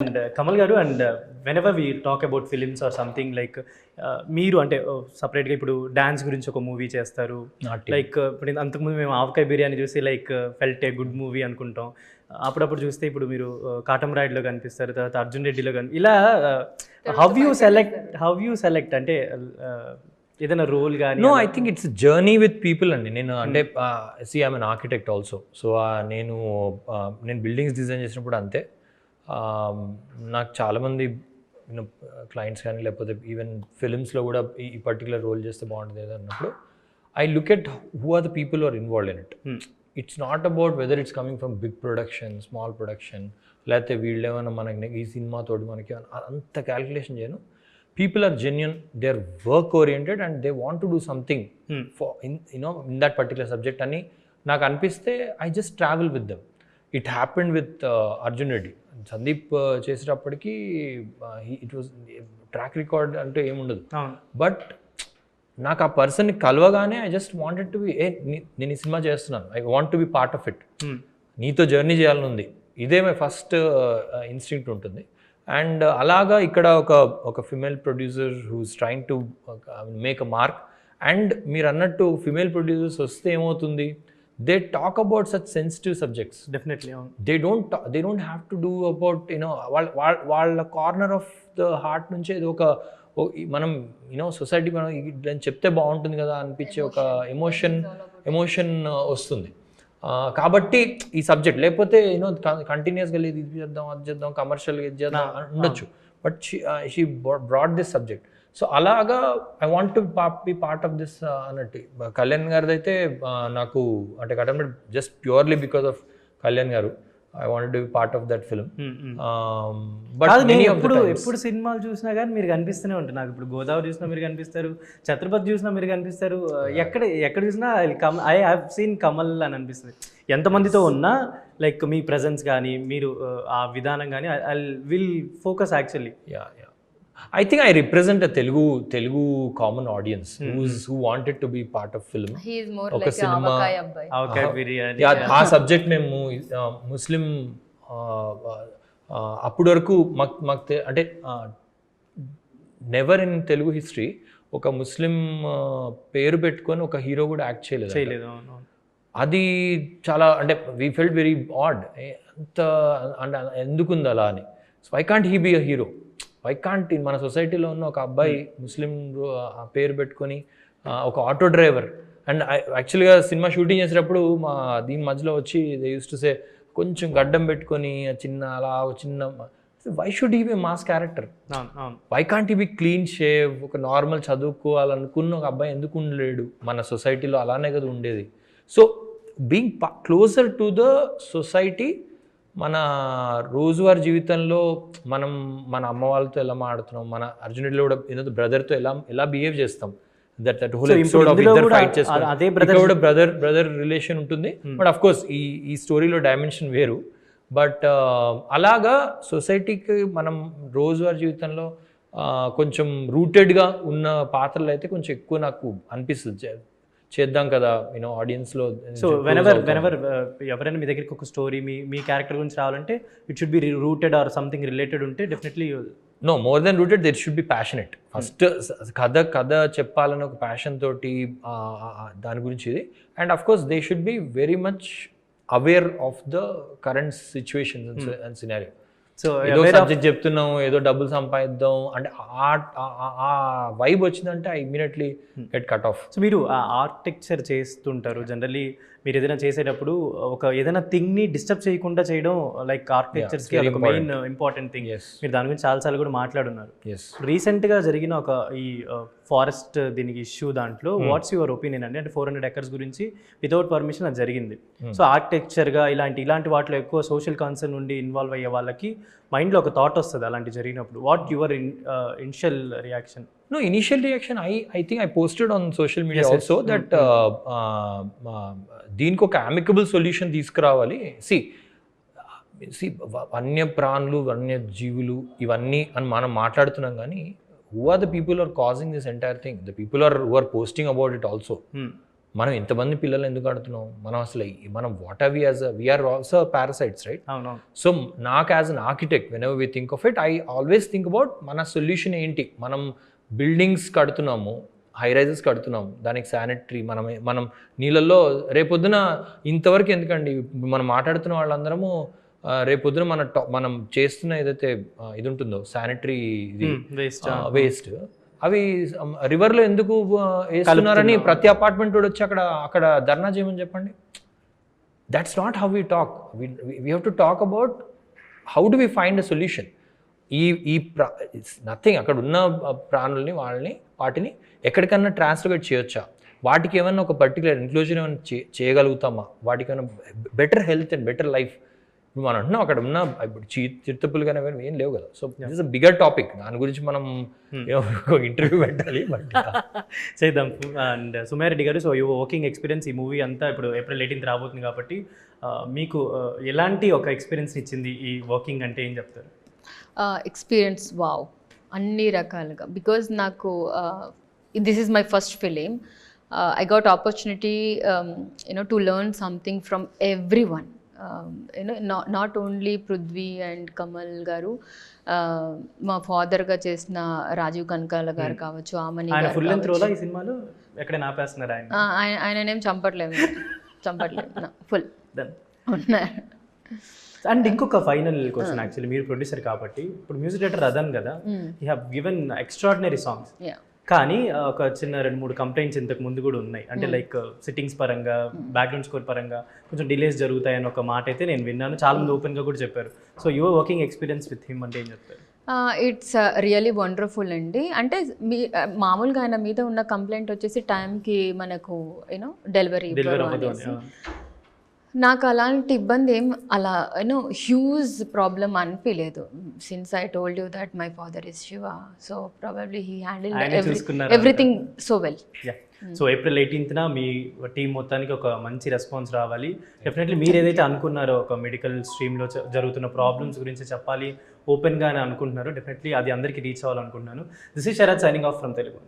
And Kamal garu, and whenever we talk about films or something like మీరు అంటే సపరేట్గా ఇప్పుడు డాన్స్ గురించి ఒక మూవీ చేస్తారు లైక్ ఇప్పుడు అంతకుముందు మేము ఆవకాయ బిర్యానీ చూసి like felt a good movie అనుకుంటాం. అప్పుడప్పుడు చూస్తే ఇప్పుడు మీరు కాటం రాయుడులో కనిపిస్తారు, తర్వాత అర్జున్ రెడ్డిలో ఇలా హౌ యూ సెలెక్ట్ అంటే ఏదైనా రోల్ కానీ? No, I think it's journey with people అండి. నేను అంటే see I'm an architect also. So నేను బిల్డింగ్స్ డిజైన్ చేసినప్పుడు అంతే. నాకు చాలామంది క్లయింట్స్ కానీ లేకపోతే ఈవెన్ ఫిలిమ్స్లో కూడా ఈ పర్టికులర్ రోల్ చేస్తే బాగుంటుంది ఏదో అన్నప్పుడు I look at who are the people are involved in it. It's not about whether it's coming from big production, small production, లేకపోతే వీళ్ళు ఏమైనా మనకి ఈ సినిమాతోటి మనకి అంత క్యాల్కులేషన్ చేయను. People are genuine, they're work oriented and they want to do something for in that particular subject ani నాకు అనిపిస్తే I just travel with them. It happened with Arjun Reddy. Sandeep చేసేటప్పటికి ఇట్ వాజ్ ట్రాక్ రికార్డ్ అంటే ఏముండదు, but నాకు ఆ పర్సన్ని కలవగానే I just wanted to be నేను ఈ సినిమా చేస్తున్నాను, I want to be part of it, నీతో జర్నీ చేయాలని ఉంది, ఇదే మై ఫస్ట్ ఇన్స్టింక్ట్ ఉంటుంది. అండ్ అలాగా ఇక్కడ ఒక female producer who's trying to make a mark. And మీరు అన్నట్టు ఫిమేల్ ప్రొడ్యూసర్స్ వస్తే ఏమవుతుంది, they talk about such sensitive subjects. Definitely they don't have to do about వాళ్ళ కార్నర్ ఆఫ్ ద హార్ట్ నుంచి ఏదో ఒక మనం సొసైటీ మనం దాన్ని చెప్తే బాగుంటుంది కదా అనిపించే ఒక ఎమోషన్ వస్తుంది. కాబట్టి ఈ సబ్జెక్ట్ లేకపోతే కంటిన్యూస్గా లేదు ఇది చేద్దాం అది చేద్దాం కమర్షియల్గా ఇది చేద్దాం ఉండొచ్చు, but she brought this subject. So అలాగా I want to be part of this అన్నట్టు. కళ్యాణ్ గారిది అయితే నాకు అంటే కటంబెట్ just purely because of Kalyan garu I wanted to be part of that film. But ఎప్పుడు సినిమాలు చూసినా కానీ మీరు కనిపిస్తూనే ఉంటారు నాకు. ఇప్పుడు గోదావరి చూసినా మీరు కనిపిస్తారు, ఛత్రపతి చూసినా మీరు కనిపిస్తారు, ఎక్కడ చూసినా ఐ హావ్ సీన్ కమల్ అని అనిపిస్తుంది. ఎంతమందితో ఉన్నా లైక్ మీ ప్రెజెన్స్ కానీ మీరు ఆ విధానం కానీ I will focus actually. I think I represent a Telugu common audience who wanted to be part of film. He is more like cinema, avakay biryani. ఆ subject మేము ముస్లిం అప్పటి వరకు మాకు అంటే నెవర్ ఇన్ తెలుగు హిస్టరీ ఒక ముస్లిం పేరు పెట్టుకొని ఒక హీరో కూడా యాక్ట్ చేయలేదు. అది చాలా అంటే వీ ఫెల్ట్ వెరీ ఆడ్, అంత అంటే ఎందుకుంది అలా అని. So why can't he be a hero? Why can't మన సొసైటీలో ఉన్న ఒక అబ్బాయి ముస్లిం పేరు పెట్టుకొని ఒక ఆటో డ్రైవర్. అండ్ యాక్చువల్గా సినిమా షూటింగ్ చేసేటప్పుడు మా దీని మధ్యలో వచ్చి దే యూస్ టు సే కొంచెం గడ్డం పెట్టుకొని చిన్న why should he be mass character? Why can't he be clean shave? ఒక నార్మల్ చదువుకోవాలనుకున్న ఒక అబ్బాయి ఎందుకు ఉండలేడు? మన సొసైటీలో అలానే కదా ఉండేది. So being closer to the society, మన రోజువారీ జీవితంలో మనం మన అమ్మ వాళ్ళతో ఎలా మాడుతున్నాం, మన అర్జునుడిలో కూడా ఏదో బ్రదర్తో ఎలా బిహేవ్ చేస్తాం, దట్ హోల్ ఎపిసోడ్ ఆఫ్ ఇద్దరు ఫైట్ చేసుకుంటే బ్రదర్ రిలేషన్ ఉంటుంది. బట్ అఫ్ కోర్స్ ఈ స్టోరీలో డైమెన్షన్ వేరు. బట్ అలాగా సొసైటీకి మనం రోజువారీ జీవితంలో కొంచెం రూటెడ్గా ఉన్న పాత్రలు అయితే కొంచెం ఎక్కువ నాకు అనిపిస్తుంది చేద్దాం కదా ఆడియన్స్లో. సో వెనెవర్ ఎవరైనా మీ దగ్గరికి ఒక స్టోరీ మీ క్యారెక్టర్ గురించి రావాలంటే it should be rooted or something related ఉంటే definitely no more than rooted there should be passionate. First కథ చెప్పాలని ఒక ప్యాషన్ తోటి దాని గురించి ఇది. And of course they should be very much aware of the current situation and scenario. So ఏదో subject చెప్తున్నాం, ఏదో డబ్బులు సంపాదిద్దాం అంటే ఆ వైబ్ వచ్చిందంటే I immediately get cut off. So మీరు ఆర్కిటెక్చర్ చేస్తుంటారు జనరల్లీ, మీరు ఏదైనా చేసేటప్పుడు ఏదైనా థింగ్ని డిస్టర్బ్ చేయకుండా చేయడం లైక్ ఆర్కిటెక్చర్స్కి ఒక మెయిన్ ఇంపార్టెంట్ థింగ్. మీరు దాని గురించి చాలాసార్లు కూడా మాట్లాడున్నారు. రీసెంట్గా జరిగిన ఒక ఈ ఫారెస్ట్ దీనికి ఇష్యూ దాంట్లో వాట్స్ యువర్ ఒపీనియన్ అండి? అంటే 400 acres గురించి వితౌట్ పర్మిషన్ అది జరిగింది. సో ఆర్కిటెక్చర్గా ఇలాంటి వాటిలో ఎక్కువ సోషల్ కన్సర్న్ నుండి ఇన్వాల్వ్ అయ్యే వాళ్ళకి మైండ్లో ఒక థాట్ వస్తుంది అలాంటి జరిగినప్పుడు. What your initial reaction? No, initial reaction, I think I posted on social media also that దీనికి ఒక amicable solution తీసుకురావాలి. See వన్య ప్రాణులు, వన్య జీవులు ఇవన్నీ అని మనం మాట్లాడుతున్నాం కానీ who are the people who are causing this entire thing? The people who are posting about it also. మనం ఇంతమంది పిల్లలు ఎందుకు ఆడుతున్నాం, మనం అసలు మనం what are we are also parasites, right? అవునవును. సో నాకు as an architect whenever we think of it, I always think about మన సొల్యూషన్ ఏంటి. మనం బిల్డింగ్స్ కడుతున్నాము, హై రైజెస్ కడుతున్నాము, దానికి శానిటరీ మనం నీళ్ళల్లో రేపొద్దున ఇంతవరకు ఎందుకండి మనం మాట్లాడుతున్న వాళ్ళందరము రేపొద్దున మనం చేస్తున్న ఏదైతే ఇది ఉంటుందో శానిటరీ ఇది వేస్ట్ అవి రివర్లో ఎందుకు వేస్తున్నారని ప్రతి అపార్ట్మెంట్ వచ్చి అక్కడ ధర్నా చేయమని చెప్పండి. That's not how we talk. We have to talk about how do we find a solution. Nothing, అక్కడ ఉన్న ప్రాణుల్ని వాటిని ఎక్కడికన్నా ట్రాన్స్లోకేట్ చేయొచ్చా, వాటికి ఏమైనా ఒక పర్టికులర్ ఇంక్లూజన్ ఏమైనా చేయగలుగుతామా, వాటికి ఏమైనా better health and better life. మనం అంటున్నాం అక్కడ ఉన్న ఇప్పుడు చిరుతపులు కానీ ఏం లేవు కదా. So this is a bigger topic, దాని గురించి మనం ఇంటర్వ్యూ పెట్టాలి, బట్ చేద్దాం. అండ్ సుమయారెడ్డి గారు, సో యువర్ వర్కింగ్ ఎక్స్పీరియన్స్ ఈ మూవీ అంతా ఇప్పుడు April 18th రాబోతుంది కాబట్టి మీకు ఎలాంటి ఒక ఎక్స్పీరియన్స్ ఇచ్చింది ఈ వర్కింగ్ అంటే ఏం చెప్తారు? ఎక్స్పీరియన్స్ వావ్, అన్ని రకాలుగా. బికాజ్ నాకు this is my first film. I got opportunity to learn something from everyone. Not only Prithvi and Kamal garu, మా ఫాదర్గా చేసిన రాజీవ్ కనకాల గారు కావచ్చు, ఆమని గారు ఫుల్ లెంత్ రోల్ ఈ సినిమాలో ఎక్కడ నాపేస్తున్నారు ఆయననేం చంపట్లేదు ఫుల్ ఉన్నారు. అండ్ ఇంకొక ఫైనల్ క్వశ్చన్, యాక్చువల్లీ మీరు ప్రొడ్యూసర్ కాబట్టి ఇప్పుడు మ్యూజిక్ డైరెక్టర్ రదన్ కదా, you have given extraordinary songs, కానీ ఒక చిన్న 2-3 కంప్లైంట్స్ ఇంతకు ముందు కూడా ఉన్నాయి. అంటే లైక్ సిట్టింగ్స్ పరంగా, బ్యాక్గ్రౌండ్ స్కోర్ పరంగా కొంచెం డిలేస్ జరుగుతాయని ఒక మాట అయితే నేను విన్నాను, చాలా మంది ఓపెన్గా కూడా చెప్పారు. So your working experience with him అంటే ఏం చెప్తారు? ఇట్స్ రియలీ వండర్ఫుల్ అండి. అంటే మామూలుగా ఆయన మీద ఉన్న కంప్లైంట్ వచ్చేసి టైంకి మనకు డెలివరీ అవ్వదు. నాకు అలాంటి ఇబ్బంది ఏం అలా హ్యూజ్ ప్రాబ్లమ్ అనిపించలేదు. Since I told you that my father is Shiva, so probably he handled everything so well. So April 18th me team మొత్తానికి ఒక మంచి రెస్పాన్స్ రావాలి. డెఫినెట్లీ మీరు ఏదైతే అనుకున్నారో ఒక మెడికల్ స్ట్రీమ్లో జరుగుతున్న ప్రాబ్లమ్స్ గురించి చెప్పాలి ఓపెన్గా అని అనుకుంటున్నారో, డెఫినెట్లీ అది అందరికీ రీచ్ అవ్వాలనుకుంటున్నాను. This is Sharath signing off from Telugu.